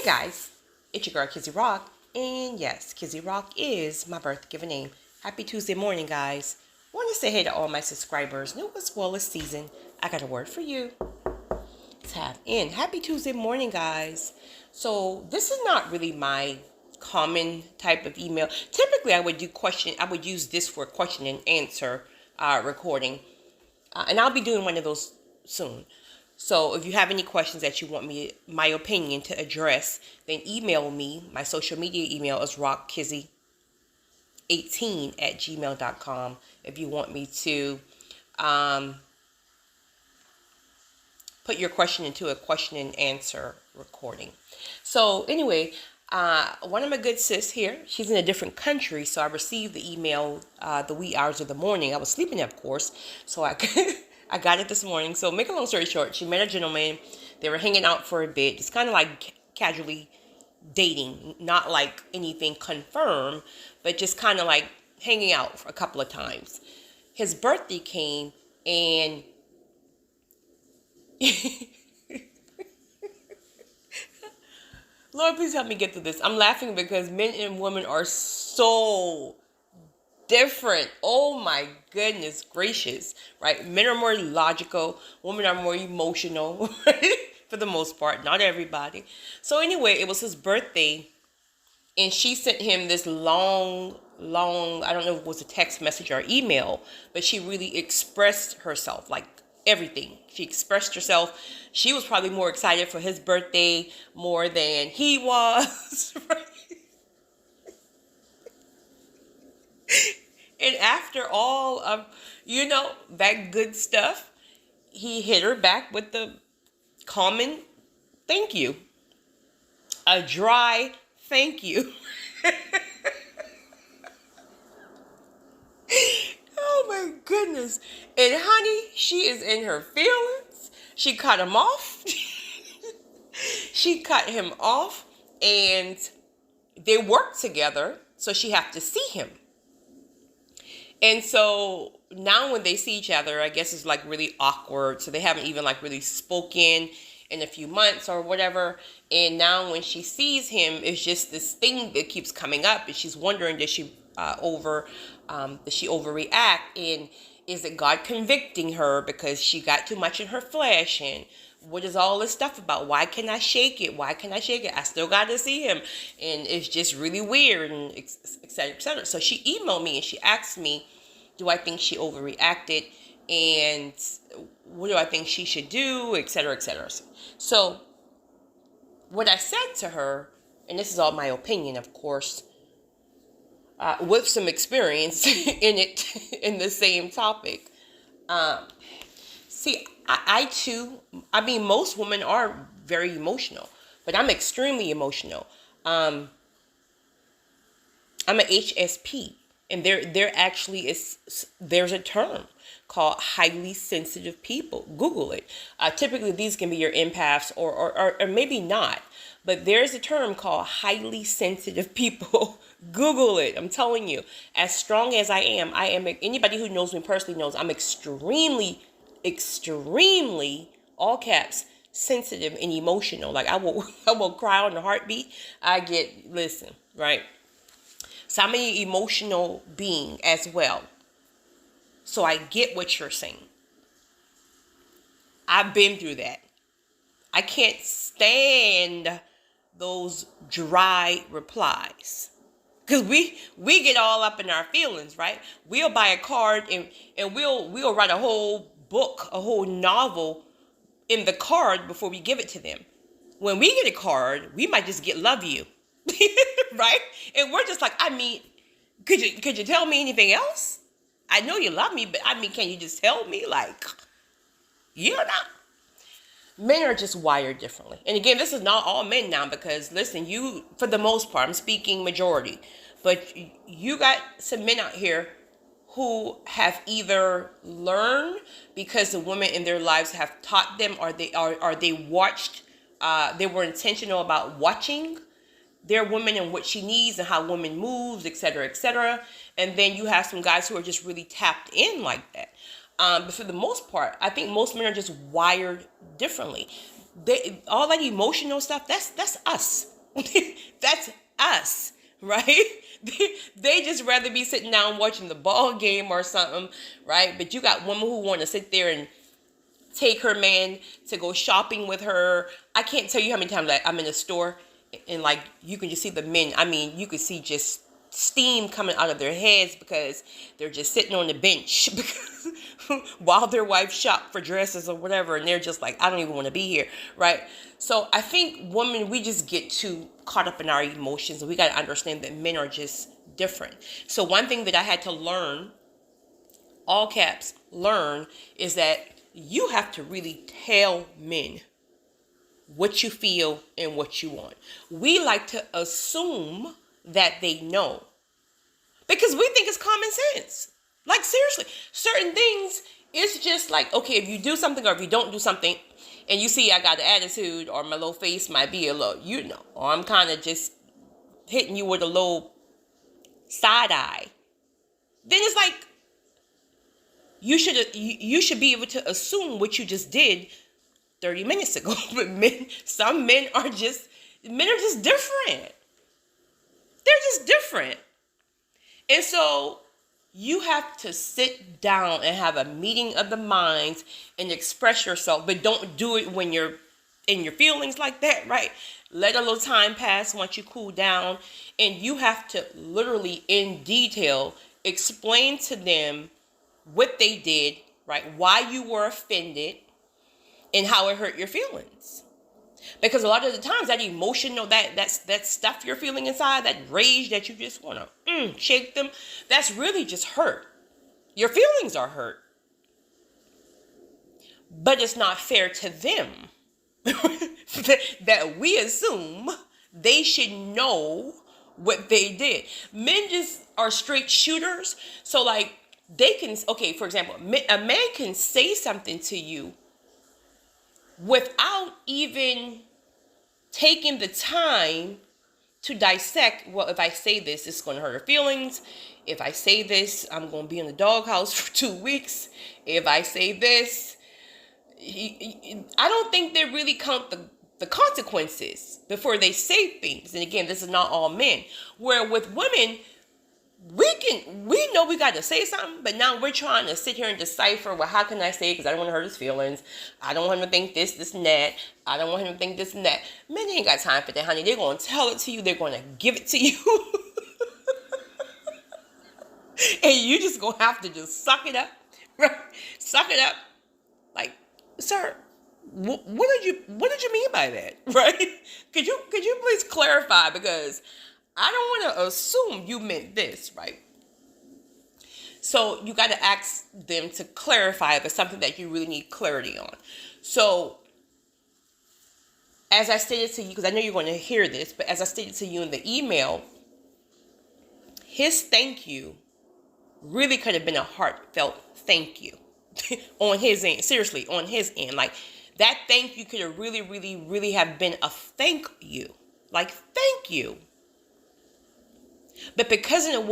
Hey guys, it's your girl Kizzy Rock, and yes, Kizzy Rock is my birth given name. Happy Tuesday morning, guys. Want to say hey to all my subscribers, new as well as season. I got a word for you. Tap in. Happy Tuesday morning, guys. So this is not really my common type of email. Typically, I would use this for question and answer recording, and I'll be doing one of those soon. So if you have any questions that you want my opinion to address, then email me. My social media email is rockkizzy18@gmail.com if you want me to put your question into a question and answer recording. So anyway, one of my good sis here, she's in a different country, so I received the email the wee hours of the morning. I was sleeping, of course, so I I got it this morning. So make a long story short, she met a gentleman. They were hanging out for a bit, just kind of like casually dating, not like anything confirmed, but just kind of like hanging out for a couple of times. His birthday came, and Lord, please help me get through this. I'm laughing because men and women are so different. Oh my goodness gracious, right? Men are more logical, women are more emotional, for the most part, not everybody. So anyway, it was his birthday, and she sent him this long, I don't know if it was a text message or email, but she really expressed herself, like everything. She expressed herself. She was probably more excited for his birthday more than he was. Right? And after all of, that good stuff, he hit her back with the common thank you. A dry thank you. Oh my goodness. And honey, she is in her feelings. She cut him off. She cut him off, and they work together, so she have to see him. And so now when they see each other, I guess it's like really awkward. So they haven't even like really spoken in a few months or whatever. And now when she sees him, it's just this thing that keeps coming up, and she's wondering, does she overreact? And is it God convicting her because she got too much in her flesh? And what is all this stuff about? Why can I shake it? Why can I shake it? I still got to see him. And it's just really weird, and et cetera, et cetera. So she emailed me and she asked me, do I think she overreacted? And what do I think she should do? Et cetera, et cetera. So what I said to her, and this is all my opinion, of course, with some experience in it, in the same topic. See, I too, most women are very emotional, but I'm extremely emotional. I'm an HSP, and there actually there's a term called highly sensitive people. Google it. Typically, these can be your empaths or maybe not, but there's a term called highly sensitive people. Google it. I'm telling you, as strong as I am, anybody who knows me personally knows I'm extremely, all caps, sensitive and emotional. Like I will cry on the heartbeat. Listen, right? So I'm an emotional being as well. So I get what you're saying. I've been through that. I can't stand those dry replies. Because we get all up in our feelings, right? We'll buy a card and we'll write a whole book, a whole novel in the card before we give it to them. When we get a card, we might just get love you. Right? And we're just like, could you tell me anything else? I know you love me, but can you just tell me, like, you're not? Men are just wired differently. And again, this is not all men now, because listen, for the most part, I'm speaking majority, but you got some men out here who have either learned because the women in their lives have taught them, or they watched, they were intentional about watching their woman and what she needs and how women moves, et cetera, et cetera. And then you have some guys who are just really tapped in like that. But for the most part, I think most men are just wired differently. all that emotional stuff, that's us. That's us, right? They just rather be sitting down watching the ball game or something, right? But you got women who want to sit there and take her man to go shopping with her. I can't tell you how many times I'm in a store and like you can just see the men. I mean, you could see just steam coming out of their heads because they're just sitting on the bench because while their wife shop for dresses or whatever, and they're just like, I don't even want to be here, right? So I think women, we just get too caught up in our emotions, and we got to understand that men are just different. So one thing that I had to learn, all caps, learn, is that you have to really tell men what you feel and what you want. We like to assume that they know because we think it's common sense. Like, seriously, certain things, it's just like, okay, if you do something or if you don't do something and you see I got an attitude or my little face might be a little, or I'm kind of just hitting you with a little side eye, then it's like, you should be able to assume what you just did 30 minutes ago. But some men are just different. They're just different. And so you have to sit down and have a meeting of the minds and express yourself, but don't do it when you're in your feelings like that, right? Let a little time pass once you cool down, and you have to literally in detail explain to them what they did, right? Why you were offended and how it hurt your feelings. Because a lot of the times that emotional, that stuff you're feeling inside, that rage that you just want to shake them, that's really just hurt. Your feelings are hurt. But it's not fair to them that we assume they should know what they did. Men just are straight shooters. So like they can, okay, for example, a man can say something to you without even taking the time to dissect, well, if I say this, it's going to hurt her feelings. If I say this, I'm going to be in the doghouse for 2 weeks. If I say this, I don't think they really count the consequences before they say things. And again, this is not all men. Where with women, we know we got to say something, but now we're trying to sit here and decipher, well, how can I say it? Because I don't want to hurt his feelings. I don't want him to think this and that. I don't want him to think this and that. Men ain't got time for that, honey. They're going to tell it to you. They're going to give it to you. And you just going to have to just suck it up. Right? Suck it up. Like, sir, what did you mean by that? Right? Could you please clarify? Because I don't want to assume you meant this, right? So you got to ask them to clarify if it's something that you really need clarity on. So as I stated to you, because I know you're going to hear this, but as I stated to you in the email, his thank you really could have been a heartfelt thank you on his end. Seriously, on his end. Like, that thank you could have really, really, really have been a thank you. Like, thank you. But because it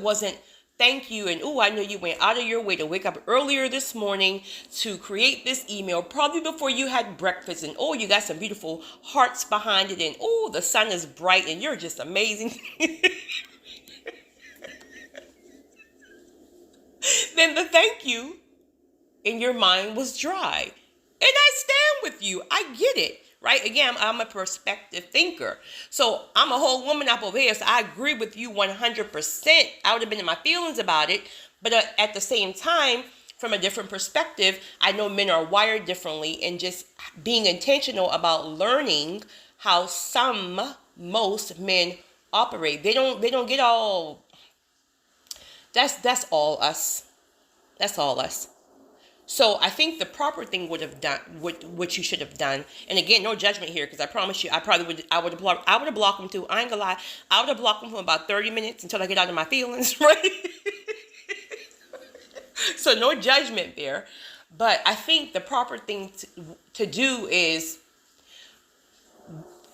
wasn't thank you, and I know you went out of your way to wake up earlier this morning to create this email, probably before you had breakfast, and you got some beautiful hearts behind it, and the sun is bright, and you're just amazing. Then the thank you in your mind was dry. And I stand with you. I get it. Right? Again, I'm a perspective thinker. So I'm a whole woman up over here. So I agree with you 100%. I would have been in my feelings about it. But at the same time, from a different perspective, I know men are wired differently, and just being intentional about learning how most men operate. They don't get all. That's all us. That's all us. So I think the proper thing would have done what you should have done. And again, no judgment here, because I promise you, I would have blocked him too. I ain't gonna lie. I would have blocked him for about 30 minutes until I get out of my feelings, right? So no judgment there. But I think the proper thing to do is,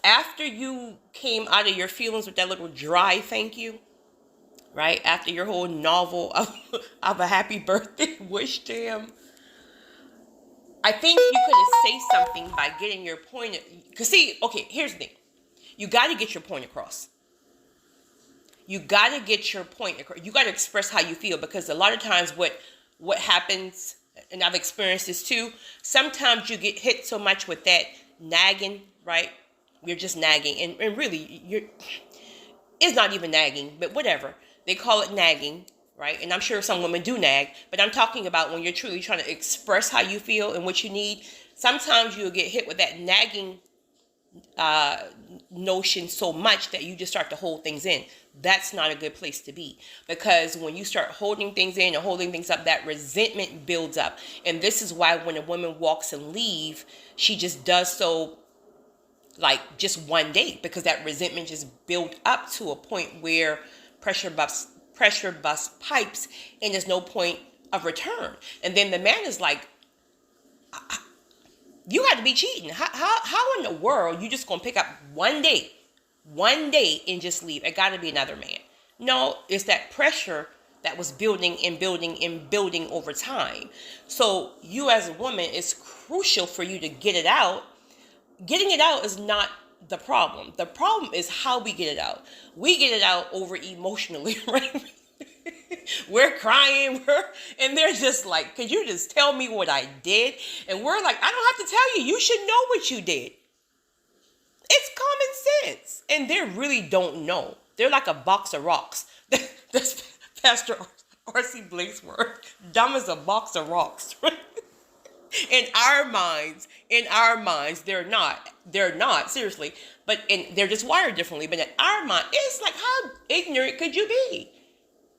after you came out of your feelings with that little dry thank you, right? After your whole novel of a happy birthday wish to him, I think you could say something by getting your point. Because see, okay, here's the thing. You got to get your point across. You got to get your point across. You got to express how you feel, because a lot of times what happens, and I've experienced this too, sometimes you get hit so much with that nagging, right? You're just nagging. And really, it's not even nagging, but whatever. They call it nagging, right? And I'm sure some women do nag, but I'm talking about when you're truly trying to express how you feel and what you need. Sometimes you'll get hit with that nagging notion so much that you just start to hold things in. That's not a good place to be, because when you start holding things in and holding things up, that resentment builds up. And this is why when a woman walks and leave, she just does so like just one day, because that resentment just built up to a point where pressure busts pipes, and there's no point of return. And then the man is like, you got to be cheating. How in the world you just gonna pick up one day and just leave? It got to be another man. No, it's that pressure that was building and building and building over time. So you as a woman, it's crucial for you to get it out. Getting it out is not the problem. The problem is how we get it out. We get it out over emotionally, right? We're crying, and they're just like, could you just tell me what I did? And we're like, I don't have to tell you. You should know what you did. It's common sense. And they really don't know. They're like a box of rocks. That's Pastor R.C. Blake's word. Dumb as a box of rocks. In our minds, they're not, seriously. They're just wired differently. But in our mind, it's like, how ignorant could you be?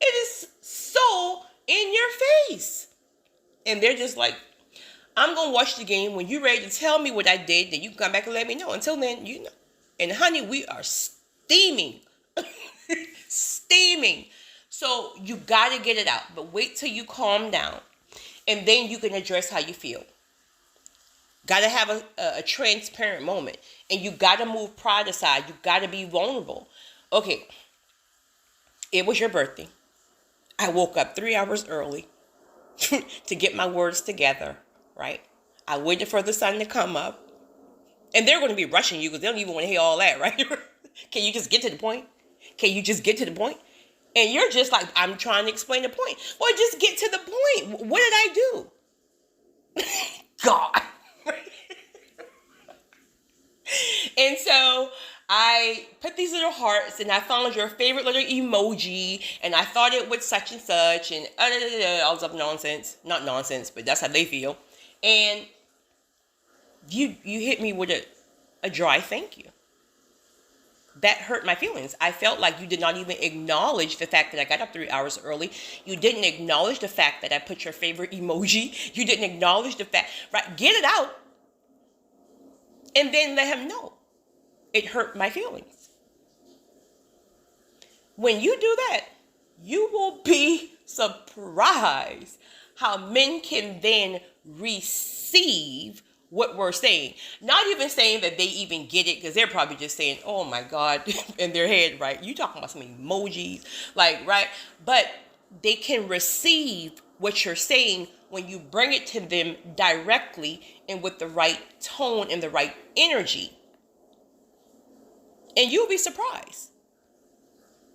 It is so in your face. And they're just like, I'm going to watch the game. When you're ready to tell me what I did, then you can come back and let me know. Until then, you know. And honey, we are steaming. Steaming. So you got to get it out. But wait till you calm down. And then you can address how you feel. Got to have a transparent moment. And you got to move pride aside. You got to be vulnerable. Okay. It was your birthday. I woke up 3 hours early to get my words together, right? I waited for the sun to come up. And they're going to be rushing you because they don't even want to hear all that, right? Can you just get to the point? Can you just get to the point? And you're just like, I'm trying to explain the point. Well, just get to the point. What did I do? God. And so I put these little hearts, and I found your favorite little emoji, and I thought it was such and such, and all this other nonsense. Not nonsense, but that's how they feel. And you hit me with a dry thank you. That hurt my feelings. I felt like you did not even acknowledge the fact that I got up 3 hours early. You didn't acknowledge the fact that I put your favorite emoji. You didn't acknowledge the fact, right? Get it out. And then let him know. It hurt my feelings. When you do that, you will be surprised how men can then receive what we're saying. Not even saying that they even get it, because they're probably just saying, oh my God, in their head, right? You talking about some emojis, like, right? But they can receive what you're saying when you bring it to them directly and with the right tone and the right energy. And you'll be surprised.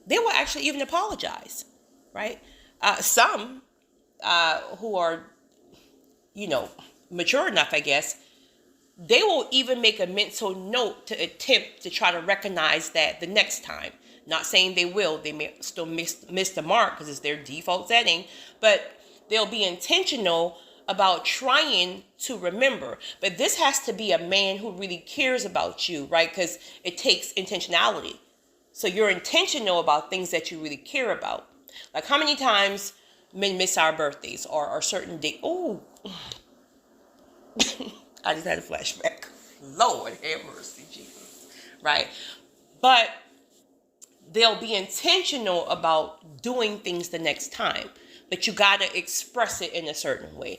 They will actually even apologize, right? Some who are, mature enough, I guess, they will even make a mental note to attempt to try to recognize that the next time. Not saying they will. They may still miss the mark because it's their default setting. But they'll be intentional about trying to remember. But this has to be a man who really cares about you, right? Because it takes intentionality. So you're intentional about things that you really care about. Like how many times men miss our birthdays or certain dates. Oh, I just had a flashback. Lord have mercy, Jesus. Right? But they'll be intentional about doing things the next time. But you got to express it in a certain way.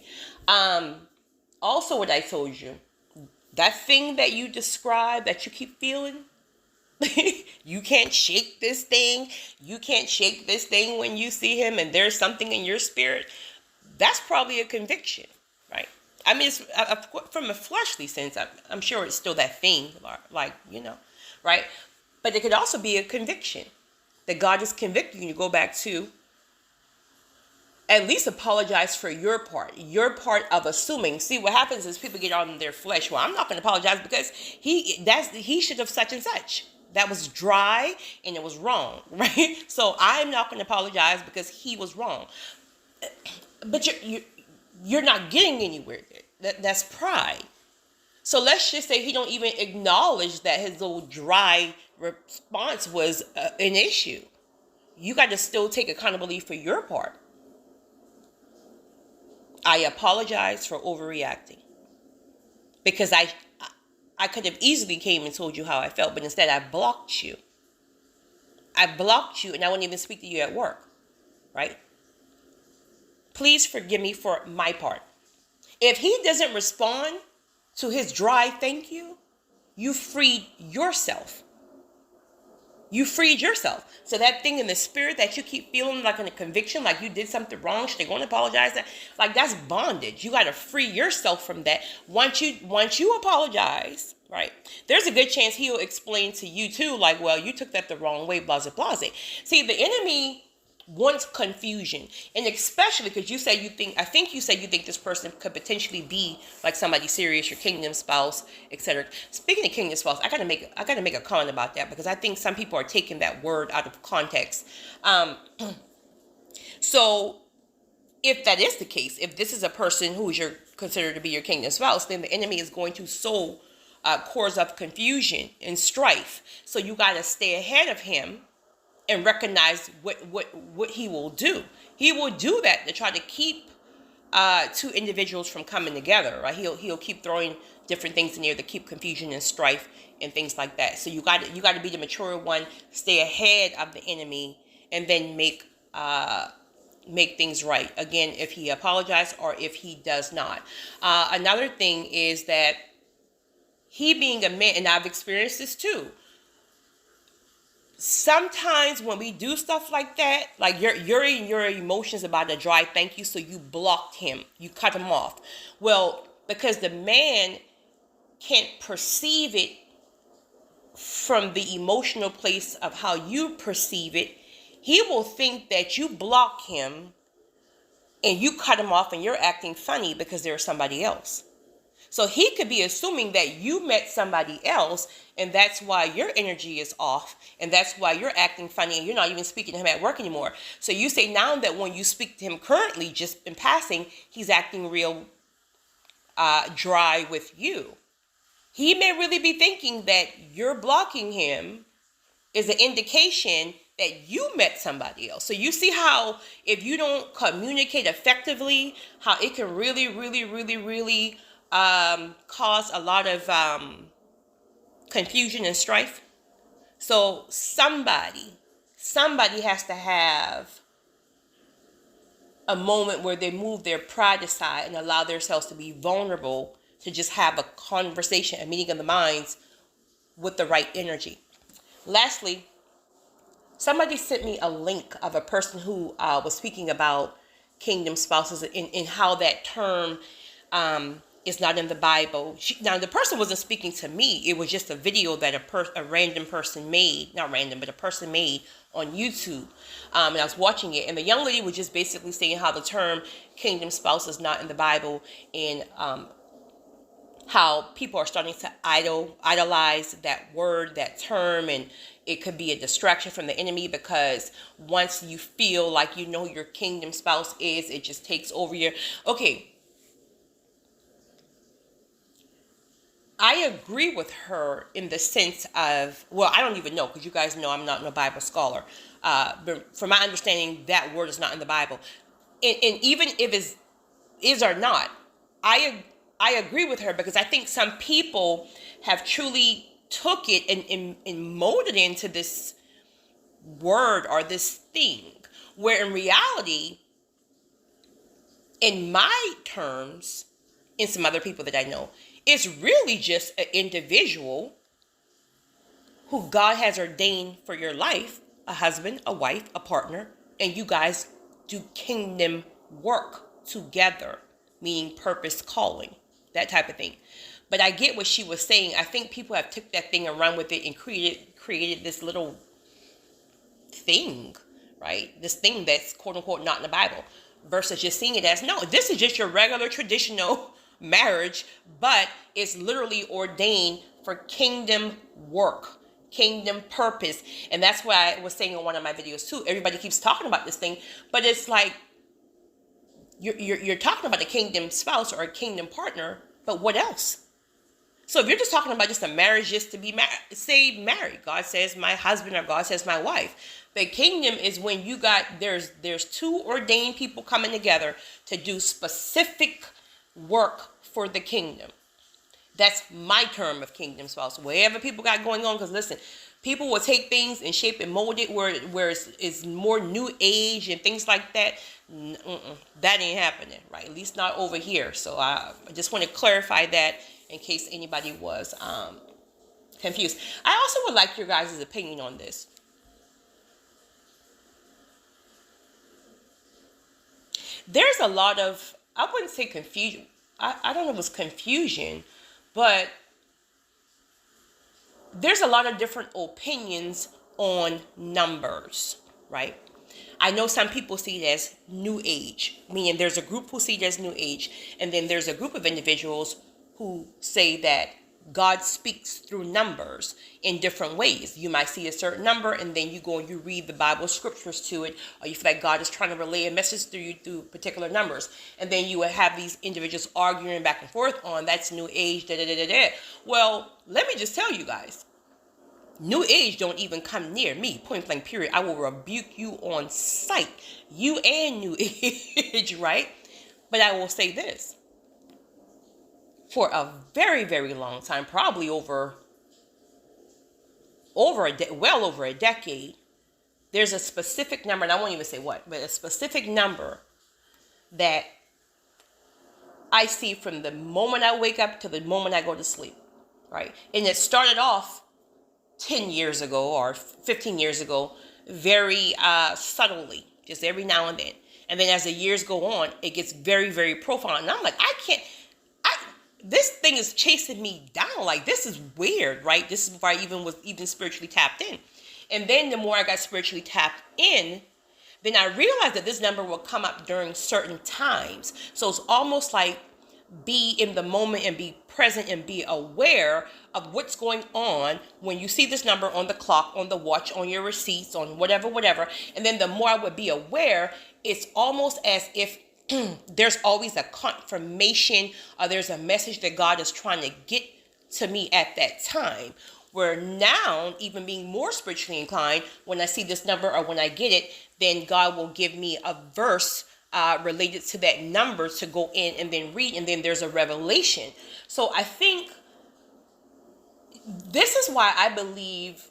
Also, what I told you, that thing that you describe that you keep feeling, you can't shake this thing. You can't shake this thing when you see him and there's something in your spirit. That's probably a conviction, right? I mean, it's, from a fleshly sense, I'm sure it's still that thing, like, right? But it could also be a conviction that God is convicting you to go back to at least apologize for your part of assuming. See, what happens is people get on their flesh. Well, I'm not going to apologize because he should have such and such. That was dry and it was wrong, right? So I'm not going to apologize because he was wrong. But you're not getting anywhere there. That's pride. So let's just say he don't even acknowledge that his little dry response was an issue. You got to still take accountability for your part. I apologize for overreacting because I could have easily came and told you how I felt, but instead I blocked you. I blocked you and I wouldn't even speak to you at work, right? Please forgive me for my part. If he doesn't respond to his dry thank you, you freed yourself. You freed yourself. So that thing in the spirit that you keep feeling like in a conviction, like you did something wrong, should they go and apologize? Like that's bondage. You got to free yourself from that. Once you apologize, right? There's a good chance he'll explain to you too, like, well, you took that the wrong way, blah, blah, blah. See, the enemy wants confusion, and especially because you think this person could potentially be like somebody serious, your kingdom spouse, etc. Speaking of kingdom spouse, I gotta make a comment about that because I think some people are taking that word out of context. So if that is the case, if this is a person who is considered to be your kingdom spouse, then the enemy is going to sow cores of confusion and strife. So you gotta stay ahead of him and recognize what he will do. He will do that to try to keep two individuals from coming together, right? He'll keep throwing different things in there to keep confusion and strife and things like that. So you got to be the mature one, stay ahead of the enemy, and then make things right. Again, if he apologizes or if he does not. Another thing is that he being a man, and I've experienced this too. Sometimes when we do stuff like that, like you're in your emotions about a dry thank you, so you blocked him, you cut him off. Well, because the man can't perceive it from the emotional place of how you perceive it, he will think that you block him and you cut him off and you're acting funny because there's somebody else. So he could be assuming that you met somebody else and that's why your energy is off and that's why you're acting funny and you're not even speaking to him at work anymore. So you say now that when you speak to him currently, just in passing, he's acting real dry with you. He may really be thinking that you're blocking him is an indication that you met somebody else. So you see how if you don't communicate effectively, how it can really, really, really, really cause a lot of confusion and strife. So somebody has to have a moment where they move their pride aside and allow themselves to be vulnerable to just have a conversation, a meeting of the minds with the right energy. Lastly, somebody sent me a link of a person who was speaking about kingdom spouses and how that term is not in the Bible. Now, the person wasn't speaking to me. It was just a video that a random person made. Not random, but a person made on YouTube. And I was watching it. And the young lady was just basically saying how the term kingdom spouse is not in the Bible. And how people are starting to idolize that word, that term. And it could be a distraction from the enemy because once you feel like you know who your kingdom spouse is, it just takes over your... Okay. I agree with her in the sense of, well, I don't even know because you guys know I'm not a Bible scholar. But from my understanding, that word is not in the Bible. And even if it is or not, I agree with her because I think some people have truly took it and molded into this word or this thing, where in reality, in my terms, and some other people that I know, it's really just an individual who God has ordained for your life, a husband, a wife, a partner, and you guys do kingdom work together. meaning purpose, calling, that type of thing. But I get what she was saying. I think people have took that thing and run with it and created this little thing, right? This thing that's quote unquote not in the Bible, versus just seeing it as, no, this is just your regular traditional marriage, but it's literally ordained for kingdom work, kingdom purpose. And that's what I was saying in one of my videos too. Everybody keeps talking about this thing, but it's like you're talking about a kingdom spouse or a kingdom partner, but what else? So if you're just talking about just a marriage, just to be say married, God says my husband or God says my wife. The kingdom is when you got, there's two ordained people coming together to do specific work for the kingdom. That's my term of kingdom spouse. Whatever people got going on, because listen, people will take things and shape and mold it where it's more new age and things like that. That ain't happening, right? At least not over here. So I just want to clarify that in case anybody was confused. I also would like your guys' opinion on this. There's a lot of, I wouldn't say confusion. I don't know if it's confusion, but there's a lot of different opinions on numbers, right? I know some people see it as new age, meaning there's a group who see it as new age, and then there's a group of individuals who say that God speaks through numbers in different ways. You might see a certain number and then you go and you read the Bible scriptures to it, or you feel like God is trying to relay a message through you through particular numbers. And then you will have these individuals arguing back and forth on that's new age, da da da da da. Well, let me just tell you guys, new age don't even come near me, point blank period. I will rebuke you on sight, you and new age, right? But I will say this. For a very, very long time, probably well over a decade, there's a specific number, and I won't even say what, but a specific number that I see from the moment I wake up to the moment I go to sleep, right? And it started off 10 years ago or 15 years ago, very subtly, just every now and then. And then as the years go on, it gets very, very profound. And I'm like, this thing is chasing me down. Like, this is weird, right? This is before I was spiritually tapped in. And then the more I got spiritually tapped in, then I realized that this number will come up during certain times. So it's almost like be in the moment and be present and be aware of what's going on when you see this number on the clock, on the watch, on your receipts, on whatever. And then the more I would be aware, it's almost as if there's always a confirmation or there's a message that God is trying to get to me at that time. Where now, even being more spiritually inclined, when I see this number or when I get it, then God will give me a verse related to that number to go in and then read, and then there's a revelation. So I think this is why I believe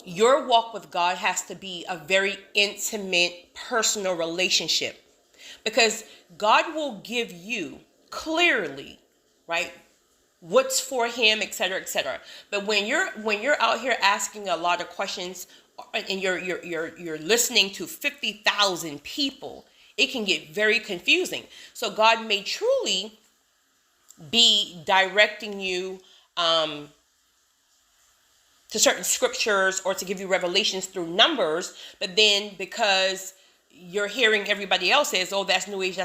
your walk with God has to be a very intimate, personal relationship. Because God will give you clearly, right, what's for him, etc., etc. But when you're out here asking a lot of questions and you're listening to 50,000 people, it can get very confusing. So God may truly be directing you to certain scriptures or to give you revelations through numbers, but then because you're hearing everybody else says, oh, that's new age.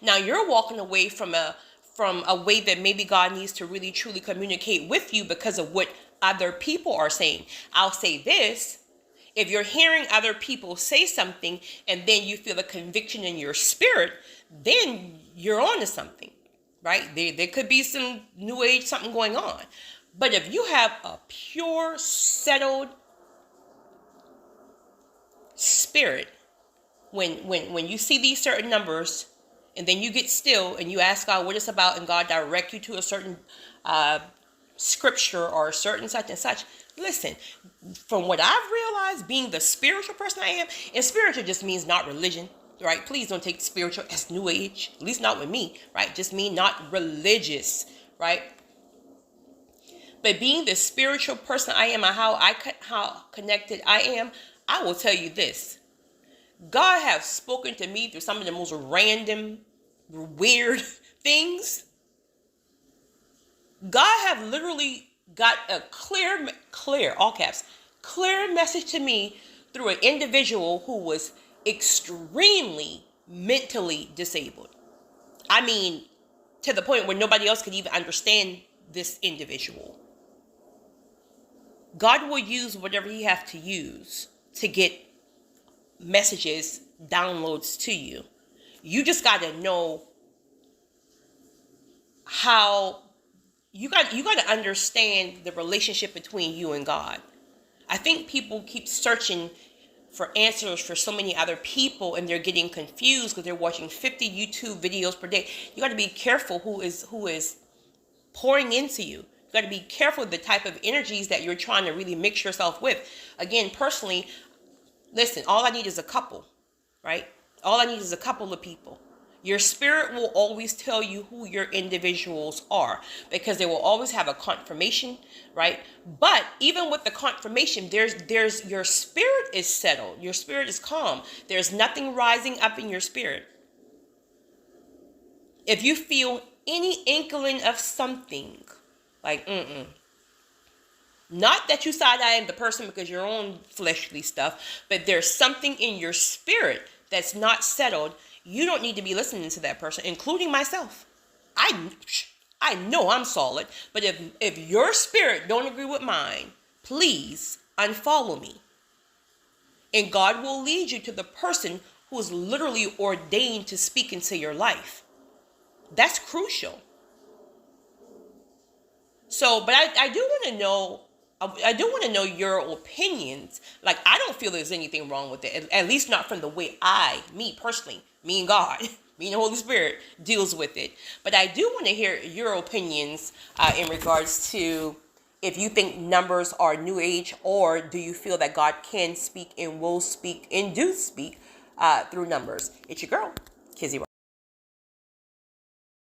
Now you're walking away from a way that maybe God needs to really truly communicate with you because of what other people are saying. I'll say this. If you're hearing other people say something and then you feel a conviction in your spirit, then you're on to something, right? There could be some new age, something going on. But if you have a pure, settled spirit, when you see these certain numbers and then you get still and you ask God what it's about and God direct you to a certain scripture or a certain such and such, listen, from what I've realized being the spiritual person I am, and spiritual just means not religion, right? Please don't take spiritual as new age, at least not with me, right? Just mean not religious, right? But being the spiritual person I am and how connected I am, I will tell you this. God has spoken to me through some of the most random weird things. God have literally got a clear, all caps, clear message to me through an individual who was extremely mentally disabled. I mean, to the point where nobody else could even understand this individual. God will use whatever he has to use to get messages, downloads to you. You just got to know how you got to understand the relationship between you and God. I think people keep searching for answers for so many other people, and they're getting confused because they're watching 50 YouTube videos per day. You got to be careful who is pouring into you. You got to be careful of the type of energies that you're trying to really mix yourself with. Again, personally, listen, all I need is a couple, right? All I need is a couple of people. Your spirit will always tell you who your individuals are, because they will always have a confirmation, right? But even with the confirmation, there's your spirit is settled. Your spirit is calm. There's nothing rising up in your spirit. If you feel any inkling of something, like, not that you side-eyeing the person because your own fleshly stuff, but there's something in your spirit that's not settled, you don't need to be listening to that person, including myself. I know I'm solid, but if your spirit don't agree with mine, please unfollow me. And God will lead you to the person who is literally ordained to speak into your life. That's crucial. So, but I do want to know. I do want to know your opinions. Like, I don't feel there's anything wrong with it, at least not from the way me personally, me and God, me and the Holy Spirit deals with it. But I do want to hear your opinions in regards to if you think numbers are new age, or do you feel that God can speak and will speak and do speak through numbers. It's your girl, Kizzy Ross.